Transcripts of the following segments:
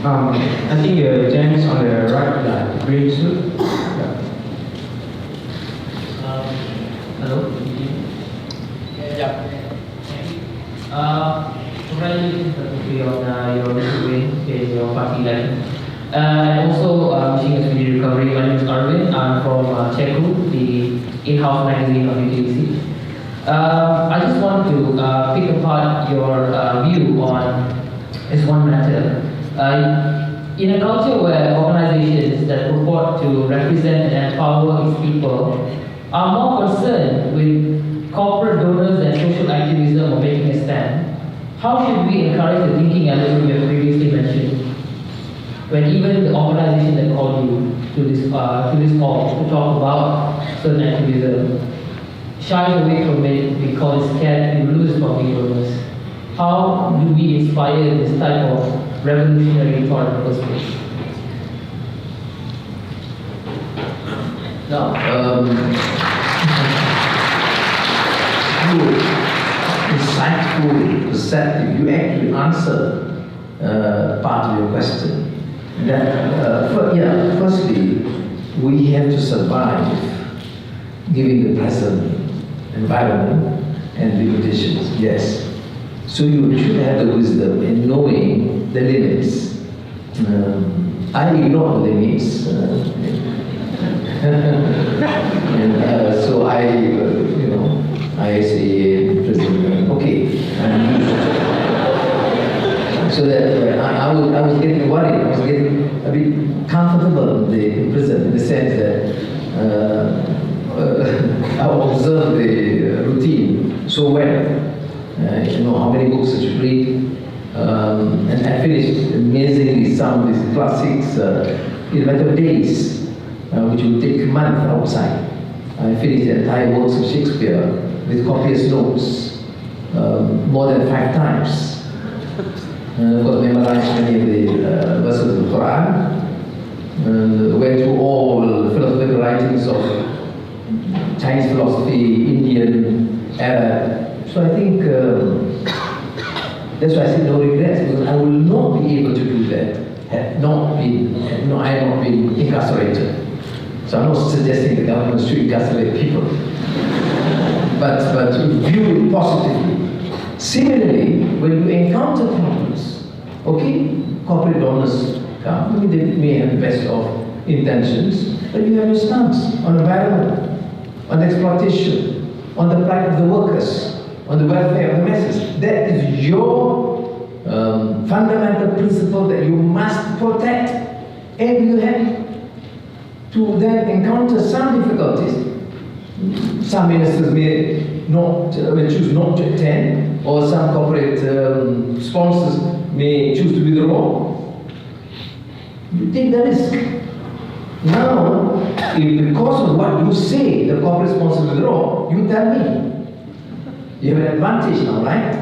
I think the gents on the right, green suit. Hello. Yeah. Congratulations on your win in your party election. And also wishing a speedy recovery. My name is Arvin. I'm from Cheku, the in-house magazine of UTC. I just want to pick apart your view on this one matter. In a culture where organizations that purport to represent and empower its people are more concerned with corporate donors and social activism or making a stand, how should we encourage the thinking element you have previously mentioned, when even the organization that called you to this hall to talk about certain activism shies away from it because it's scared to lose from the donors? How do we inspire this type of revolutionary thought in the first place? Now, insightful perceptive, you actually answer part of your question. That, firstly, we have to survive given the present environment and limitations, yes. So you should have the wisdom in knowing the limits. I ignore the limits. And so I say, President, okay. So that I was getting worried, I was getting a bit comfortable in the prison, in the sense that I observed the routine so well. How many books I should read. And I finished amazingly some of these classics in a matter of days, which would take months outside. I finished the entire works of Shakespeare with copious notes, more than 5 times. Of course, memorized many of the verses of the Quran, and went through all the philosophical writings of Chinese philosophy, Indian, Arab. So I think that's why I said no regrets, because I will not be able to do that I have not been incarcerated. So I'm not suggesting the government should incarcerate people, but view it positively. Similarly, when you encounter problems, okay, corporate donors come, they may have the best of intentions, but you have your stance on environment, on exploitation, on the plight of the workers, on the welfare of the masses. That is your fundamental principle that you must protect, and you have to then encounter some difficulties. Some ministers may choose not to attend, or some corporate sponsors may choose to withdraw. You take the risk. Now, if because of what you say, the corporate sponsors withdraw, you tell me. You have an advantage now, right?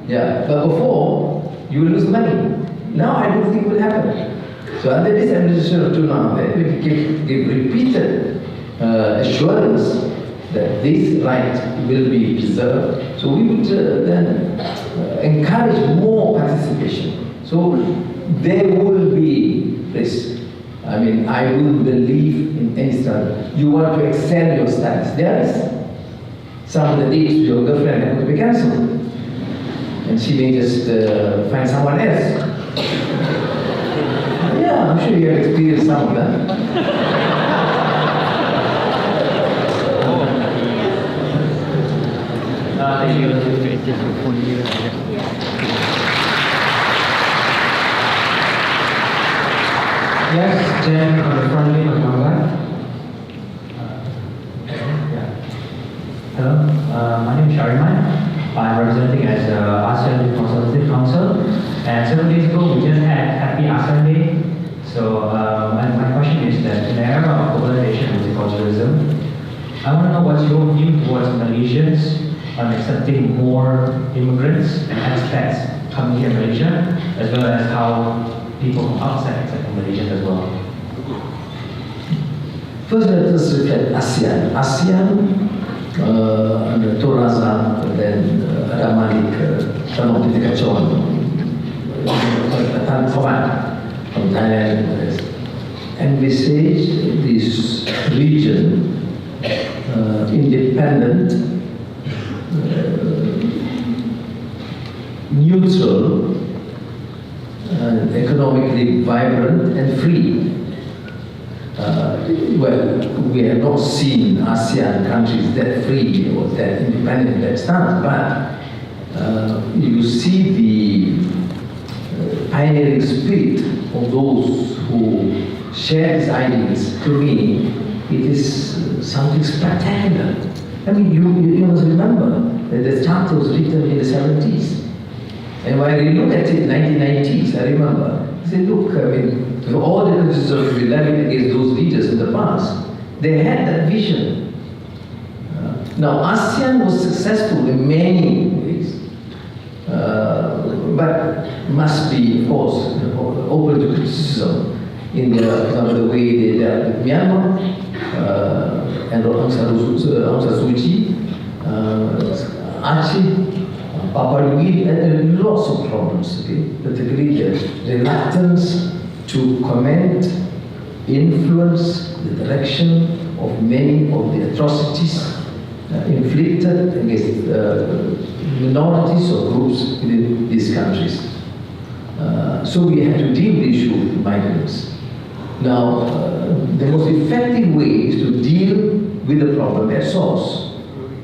Yeah. But before, you will lose money. Now, I don't think it will happen. So under this administration of Tuna, we give repeated assurance that this right will be preserved. So we would then encourage more participation. So there will be risk. I mean, I will believe in any study. You want to excel your studies. There is some of the dates with your girlfriend are going to be cancelled, and she may just find someone else. Yeah, I'm sure you have experienced some of that. Thank you. Yes, Jen on the front lane of Manga. Hello, my name is Shariman. I'm representing as ASEAN Consultative Council, and 7 days ago we just had Happy ASEAN Day. So my question is that in the era of globalization and multiculturalism, I want to know what's your view towards Malaysians on accepting more immigrants and expats coming here in Malaysia, as well as how people from outside accepting Malaysians as well. First, let us look at ASEAN. ASEAN, under Toraza, then ada Malik, sama kita kacauan, Tan Kawan, envisaged this region independent, neutral, economically vibrant and free. Well, we have not seen ASEAN countries that free or that independent in that stance, but you see the pioneering spirit of those who share these ideas. To me, it is something spectacular. I mean, you must remember that the charter was written in the 70s. And when I look at it in the 1990s, I remember, I said, look, I mean, with all the criticism of rebelling against those leaders in the past, they had that vision. Now, ASEAN was successful in many ways, but must be, of course, open to criticism in the way they dealt with Myanmar, and Aung San Suu Kyi, Aceh, Papua New Guinea, and lots of problems, okay? Particularly the reluctance to comment, influence the direction of many of the atrocities inflicted against minorities or groups within these countries. So we have to deal with the issue of migrants. Now, the most effective way is to deal with the problem at source.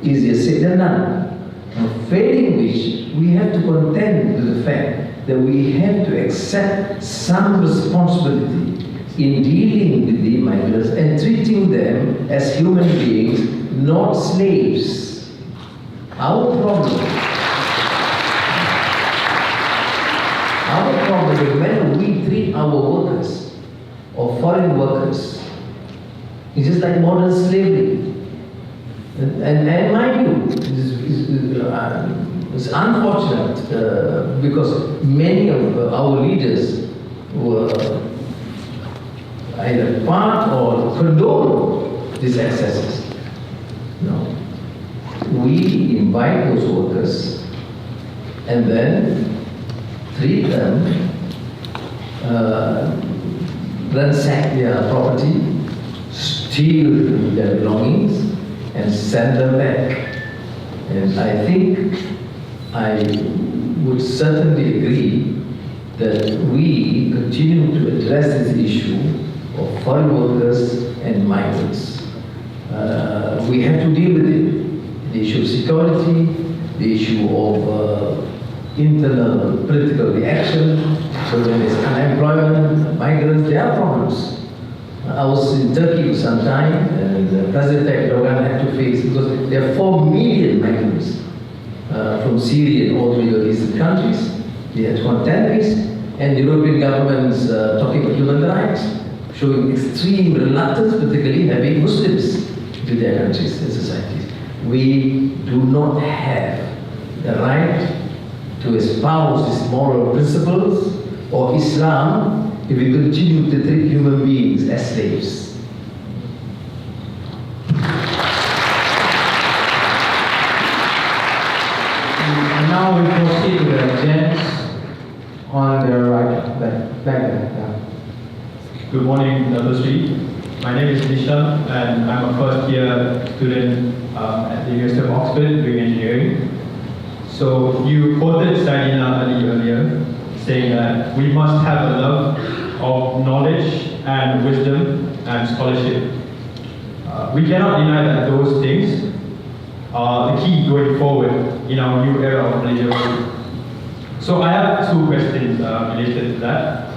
Easier said than done. Now, failing which, we have to contend with the fact that we have to accept some responsibility in dealing with the migrants and treating them as human beings, not slaves. Our problem is when we treat our workers or foreign workers, it's just like modern slavery. And mind you, it's unfortunate because many of our leaders were either part or condone these excesses. No. We invite those workers and then treat them, ransack their property, steal their belongings, and send them back. And I think I would certainly agree that we continue to address this issue of foreign workers and migrants. We have to deal with it. The issue of security, the issue of internal political reaction. So when there's unemployment, migrants, there are problems. I was in Turkey for some time, and President Erdogan had to face, because there are 4 million migrants from Syria and all the Middle Eastern countries. They had to contend with, and the European governments talking about human rights, showing extreme reluctance, particularly having Muslims to their countries and societies. We do not have the right to espouse these moral principles or Islam if we continue to treat human beings as slaves. And now we proceed to the gents on the right, back there. Yeah. Good morning, Dr. Sri. My name is Nishan, and I'm a first-year student at the University of Oxford doing engineering. So you quoted Saidina Ali earlier, saying that we must have a love of knowledge and wisdom and scholarship. We cannot deny that those things are the key going forward in our new era of Malaysia. So I have 2 questions related to that.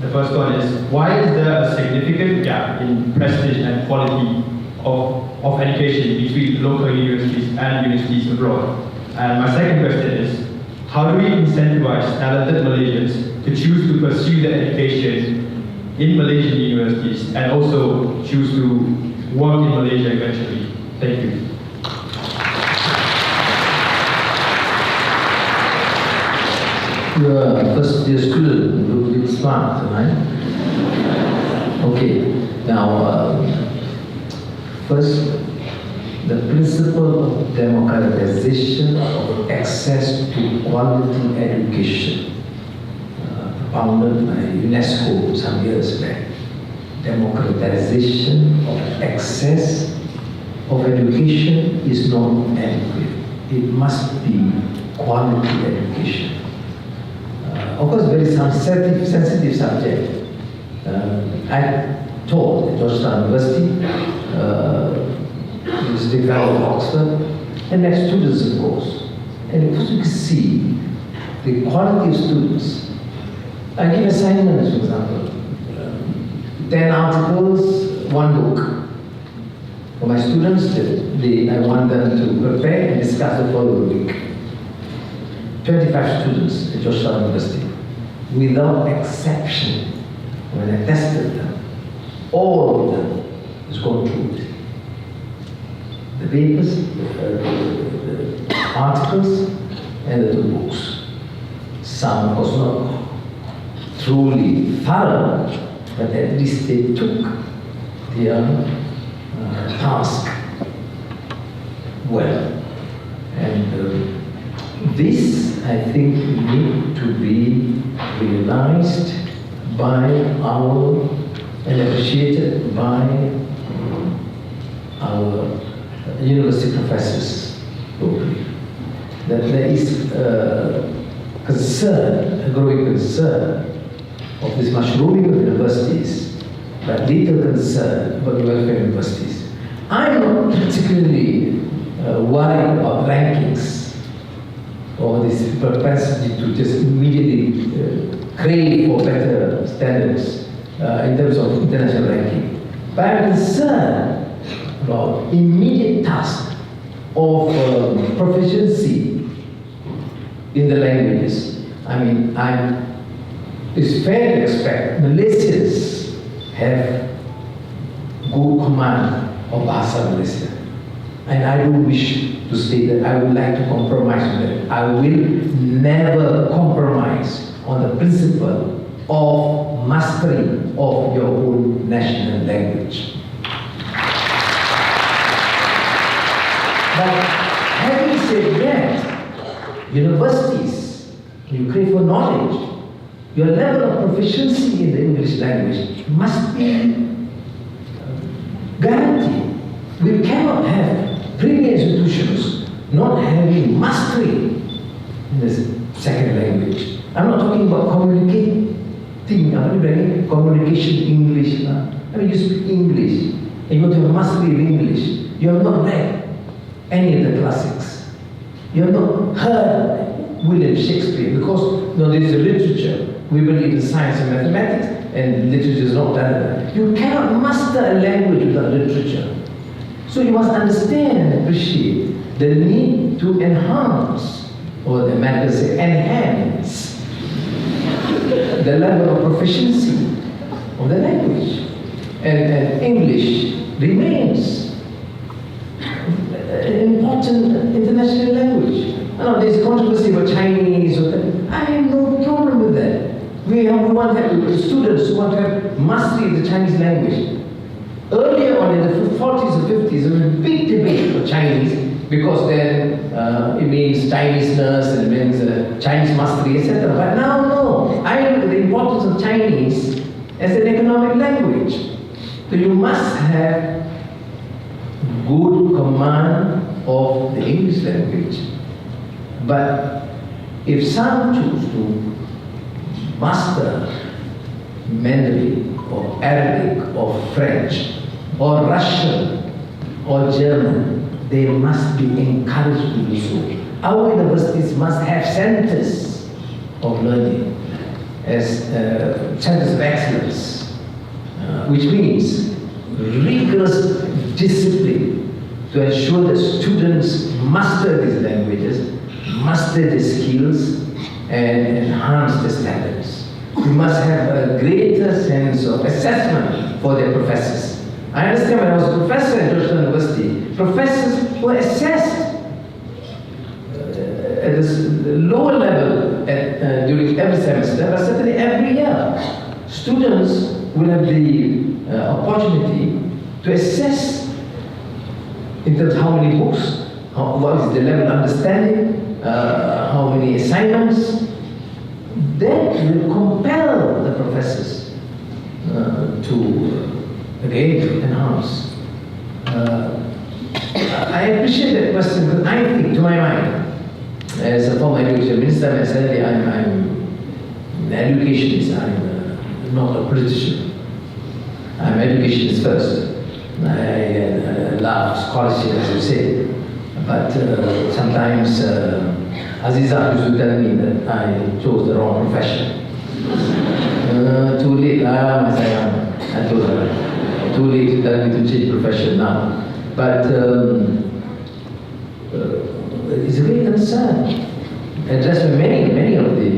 The first one is, why is there a significant gap in prestige and quality of education between local universities and universities abroad? And my second question is, how do we incentivize talented Malaysians to choose to pursue their education in Malaysian universities and also choose to work in Malaysia eventually? Thank you. You are a first year student, you look a bit smart, right? Okay, now, first, the principle of democratization of access to quality education, propounded by UNESCO some years back. democratization of access of education is not adequate. It must be quality education. Of course, very sensitive subject. I taught at Georgetown University, University of Oxford, and met students, of course. And you can see the quality of students. I give assignments, for example, 10 articles, 1 book. For my students, I want them to prepare and discuss the following week. 25 students at Georgetown University, without exception, when I tested them, all of them has gone through it. The papers, the articles, and the 2 books. Some, of course, not truly thorough, but at least they took their task well. And this, I think, need to be realized by our and appreciated by our university professors locally. That there is concern, a growing concern of this mushrooming of universities, but little concern about the welfare of universities. I'm not particularly worried about rankings or this propensity to just immediately crave for better standards in terms of international ranking. But I'm concerned about immediate task of proficiency in the languages. I mean, it's fair to expect Malaysians have good command of Bahasa Malaysia. And I don't wish to state that I would like to compromise on that. I will never compromise on the principle of mastery of your own national language. But having said that, universities, you crave for knowledge, your level of proficiency in the English language must be guaranteed. We cannot have premier institutions not having mastery in this second language. I'm not talking about communication English. I mean, you speak English and you want to have mastery of English. You have not read any of the classics. You have not heard William Shakespeare because no, this is literature. We believe in science and mathematics, and literature is not that. You cannot master a language without literature. So you must understand and appreciate the need to enhance, or the Americans say enhance, the level of proficiency of the language. And English remains an important international language. I know there's controversy about Chinese, I have no problem with that. We want to have students who want to have mastery of the Chinese language. Earlier on in the 40s or 50s, there was a big debate for Chinese because then it means Chineseness and it means Chinese mastery, etc. But now, no. I look at the importance of Chinese as an economic language. So you must have good command of the English language. But if some choose to master Mandarin or Arabic or French or Russian or German, they must be encouraged to do so. Our universities must have centers of learning as centers of excellence, which means rigorous discipline to ensure that students master these languages, master their skills, and enhance their standards. We must have a greater sense of assessment for their professors. I understand when I was a professor at Georgetown University, professors were assessed at the lower level during every semester, but certainly every year. Students will have the opportunity to assess in terms of how many books, what is the level of understanding, how many assignments. That will compel the professors again enhance. I appreciate that question because I think, to my mind, as a former education minister, myself, I'm an educationist. I'm not a politician. I'm educationist first. I love scholarship, as you say, but sometimes Aziza used to tell me that I chose the wrong profession. Too late, my sayang. I told her, too late to tell me to change profession now. But it's a great concern addressed by many of the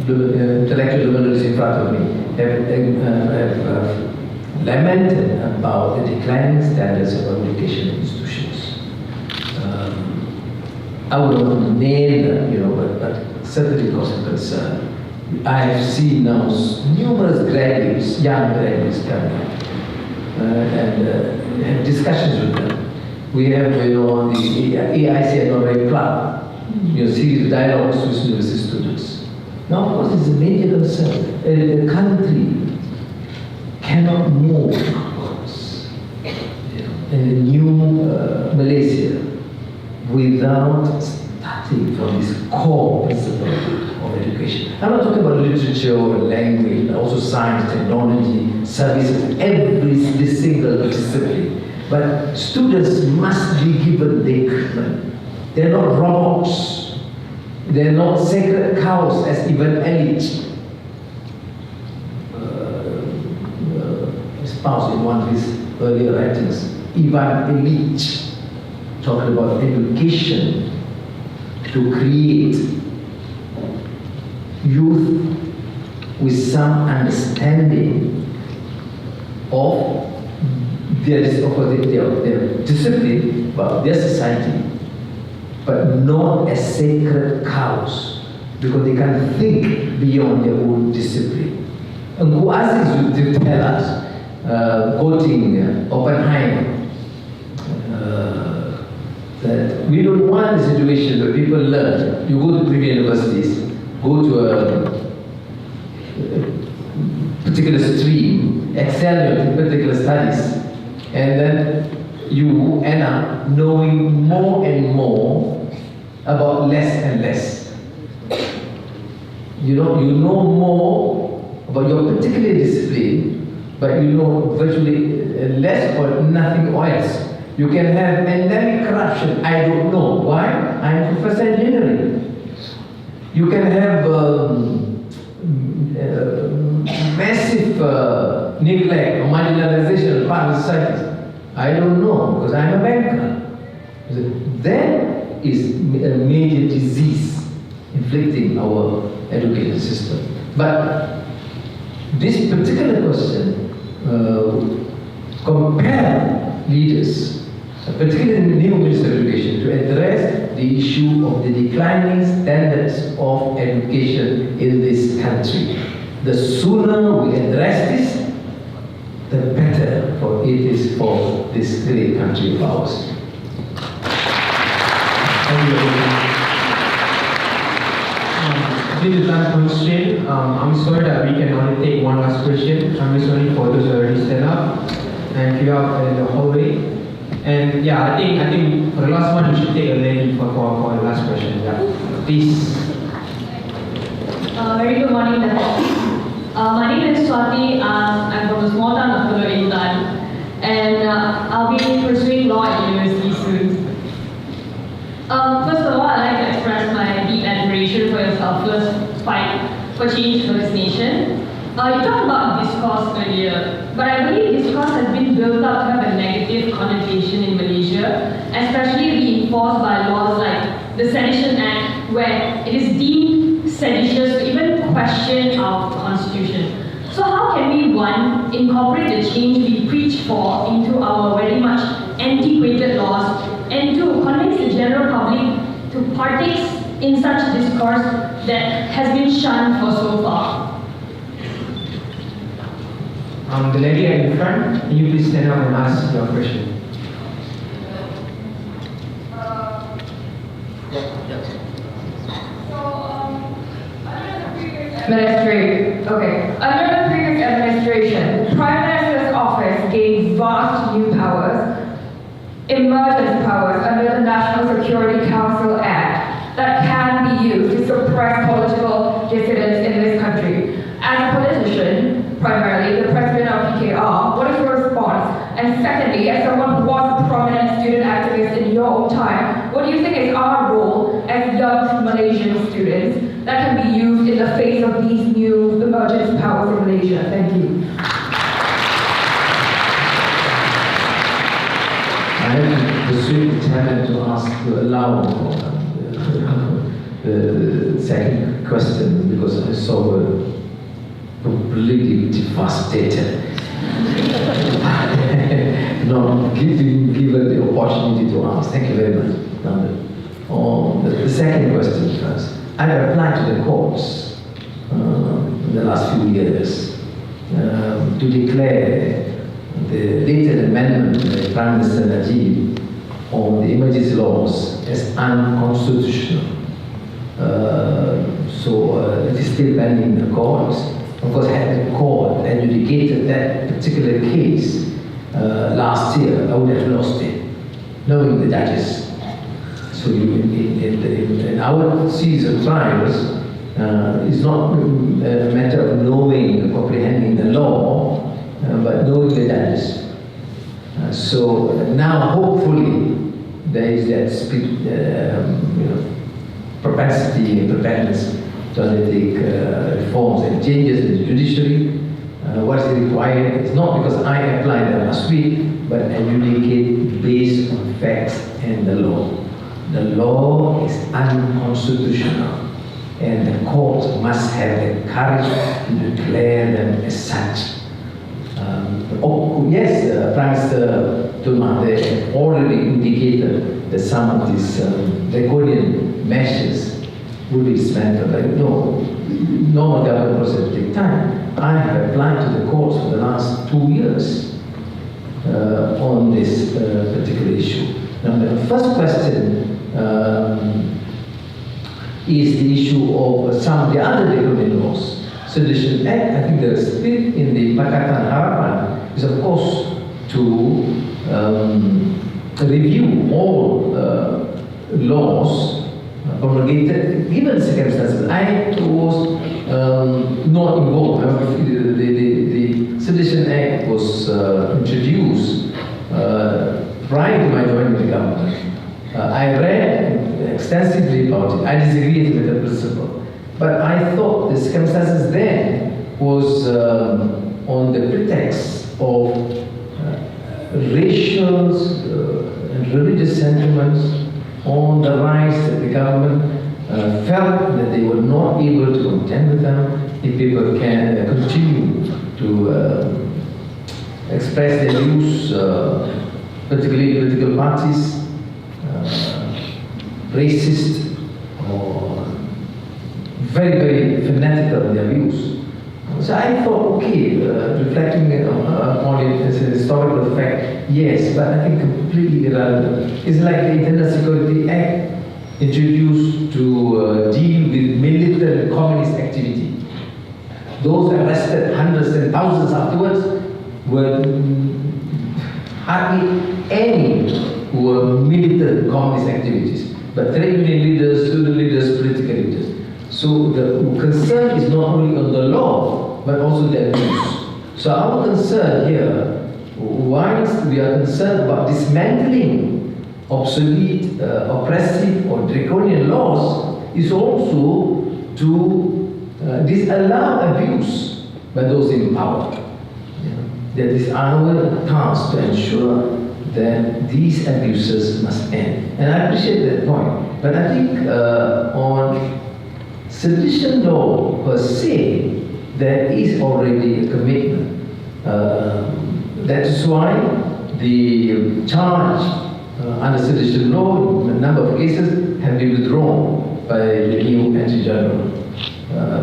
intellectual luminaries in front of me have lamented about the declining standards of our educational institutions. I would not name them, but certainly cause of concern. I have seen now numerous graduates, young graduates coming up, and have discussions with them. We have, the AIC Anwar Club, series of dialogues with university students. Now, of course, it's a major concern. A country cannot move in a new Malaysia without starting from this core principle of education. I'm not talking about literature or language, but also science, technology, services, every single discipline. But students must be given the equipment. They're not robots. They're not sacred cows, as even Elite espoused in one of his earlier writings. Ivan Illich, talking about education to create youth with some understanding of their discipline, but their society, but not as sacred cows, because they can think beyond their own discipline. And who asked to tell us, quoting Oppenheimer, that we don't want a situation where people learn. You go to premier universities, go to a particular stream, excel in particular studies, and then you end up knowing more and more about less and less. You know more about your particular discipline, but you know virtually less or nothing else. You can have endemic corruption. I don't know. Why? I'm professor engineering. You can have massive neglect or marginalization of part of society. I don't know, because I'm a banker. That is a major disease inflicting our education system. But this particular question compelled leaders, particularly in the new Ministry of Education, to address the issue of the declining standards of education in this country. The sooner we address this, the better for it is for this great country of ours. Thank you. Due to time constraint, I'm sorry that we can only take one last question. I'm just only for those who already stand up and queue up in the hallway. And yeah, I think for the last one, we should take a lady for the last question. Yeah, please. Very good morning, my name is Swati. I'm from the small town of Pulau Intan, and I'll be pursuing law at university soon. First of all, I'd like to express my deep admiration for your selfless fight for change for this nation. You talked about discourse earlier, but I believe discourse has been built up to have a negative connotation in Malaysia, especially reinforced by laws like the Sedition Act, where it is deemed seditious to even question our constitution. So how can we, one, incorporate the change we preach for into our very much antiquated laws, and two, convince the general public to partake in such discourse that has been shunned for so far? The lady at the front, can you please stand up and ask your question? Under the previous administration, prior National Security Council Act that can be used to suppress political dissidents in this country. As a politician, primarily the president of PKR, what is your response? And secondly, as someone who was a prominent student activist in your own time, what do you think is our role as young Malaysian students that can be used in the face of these new emergent powers in Malaysia? Thank you. I have the sweet talent to allow the second question because I saw completely devastated. Not given the opportunity to ask. Thank you very much, Nanda. On the second question first. I have applied to the courts in the last few years to declare the latest amendment by Prime Minister Najib on the emergency laws as unconstitutional. It is still pending in the courts. Of course, had the court adjudicated that particular case last year, I would have lost it, knowing the judges. So in our series of trials, it's not a matter of knowing and comprehending the law, but knowing the judges. So now, hopefully, there is that propensity and preparedness to undertake reforms and changes in the judiciary. What is required is not because I applied that last week, but adjudicate based on facts and the law. The law is unconstitutional, and the courts must have the courage to declare them as such. Yes, Prime Minister Tun Mahathir had already indicated that some of these draconian measures will be dismantled. Like, no, normal government process take time. I have applied to the courts for the last 2 years on this particular issue. Now, the first question is the issue of some of the other draconian laws. Sedition Act, I think the spirit in the Pakatan Harapan is, of course, to review all laws promulgated given circumstances. I was not involved. The Sedition Act was introduced prior to my joining the government. I read extensively about it. I disagreed with the principle. But I thought the circumstances then was on the pretext of racial and religious sentiments on the rise that the government felt that they were not able to contend with them if people can continue to express their views, particularly political parties, racist or very, very fanatical in their views. So I thought, okay, reflecting on it as a historical fact, yes, but I think completely irrelevant. It's like the Internal Security Act introduced to deal with militant communist activity. Those arrested, hundreds and thousands afterwards, were hardly any who were militant communist activities, but trade union leaders, student leaders, political leaders. So the concern is not only on the law, but also the abuse. So our concern here, whilst we are concerned about dismantling obsolete, oppressive or draconian laws, is also to disallow abuse by those in power. That is our task to ensure that these abuses must end. And I appreciate that point. But I think on sedition law per se, there is already a commitment. That is why the charge under sedition law, a number of cases have been withdrawn by the new Attorney General.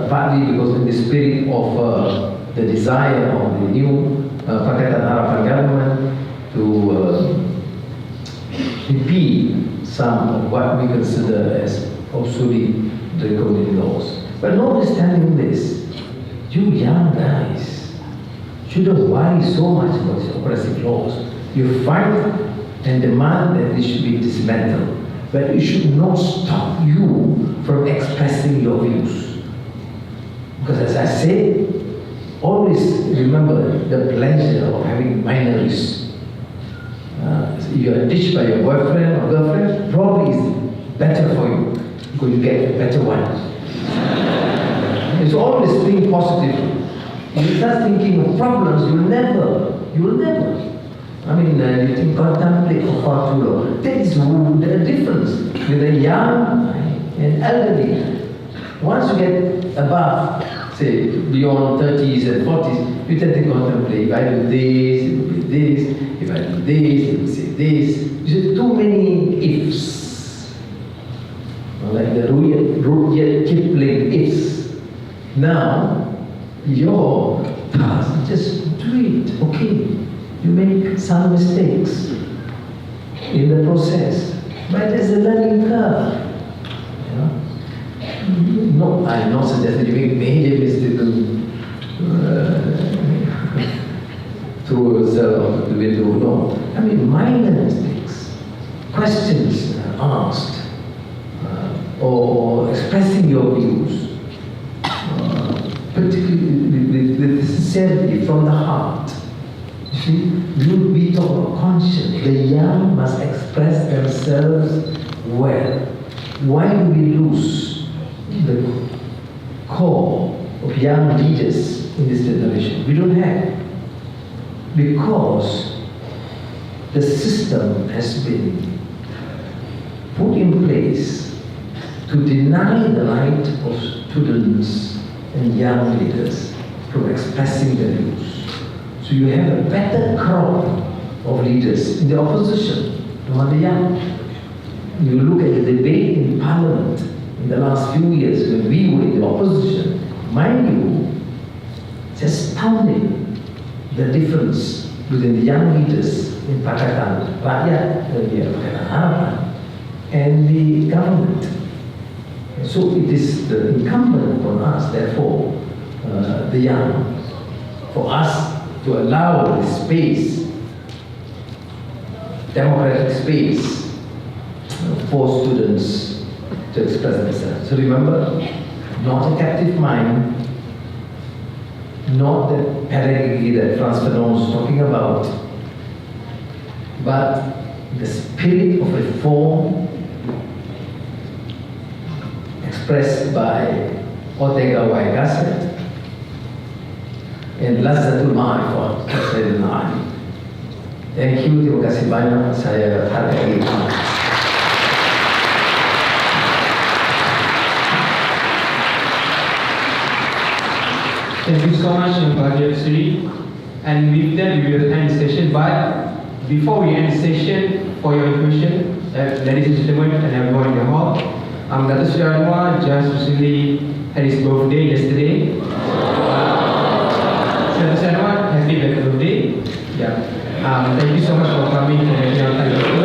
Partly because in the spirit of the desire of the new Pakatan Harapan government to repeal some of what we consider as obsolete draconian laws. But notwithstanding this, you young guys shouldn't worry so much about these oppressive laws. You fight and demand that they should be dismantled. but it should not stop you from expressing your views. Because as I said, always remember the pleasure of having minorities. If you are ditched by your boyfriend or girlfriend, probably is better for you because you get a better one. It's always think positively. If you start thinking of problems, you will never. I mean, you think contemplate for far too long. That is the difference with the young and elderly. Once you get above, say, beyond 30s and 40s, you tend to contemplate. If I do this, it will be this. If I do this, it will say this. You see, too many ifs. Like the Rudyard Kipling ifs. Now, your task, just do it, okay? You make some mistakes in the process, but there's a learning curve. No, I'm not suggesting you make major mistakes throw yourself out the window. No, I mean minor mistakes, questions asked, or expressing your views, particularly with sincerity from the heart. You see, we talk about conscience. The young must express themselves well. Why do we lose the core of young leaders in this generation? We don't have. Because the system has been put in place to deny the right of students and young leaders from expressing their views. So you have a better crop of leaders in the opposition, among the young. You look at the debate in Parliament in the last few years when we were in the opposition, mind you, it's astounding the difference within the young leaders in Pakatan Rakyat, Pakatan Harapan, and the government. So it is the incumbent on us, therefore, the young, for us to allow the space, democratic space, for students to express themselves. So remember, not a captive mind, not the pedagogy that Frantz Fanon was talking about, but the spirit of reform expressed by Ortega Y Gasset and Lazzatul Ma'arifah Sayyidina Ali. Thank you, terima kasih banyak, saya hargai. Thank you so much, Bhagya Sri. And with that, we will end the session. But before we end the session, for your information, ladies and gentlemen, and everyone in the hall, Dr. Sri Anwar just recently had his birthday yesterday. Dr. Sri Anwar, happy birthday. Yeah. Thank you so much for coming and making our time.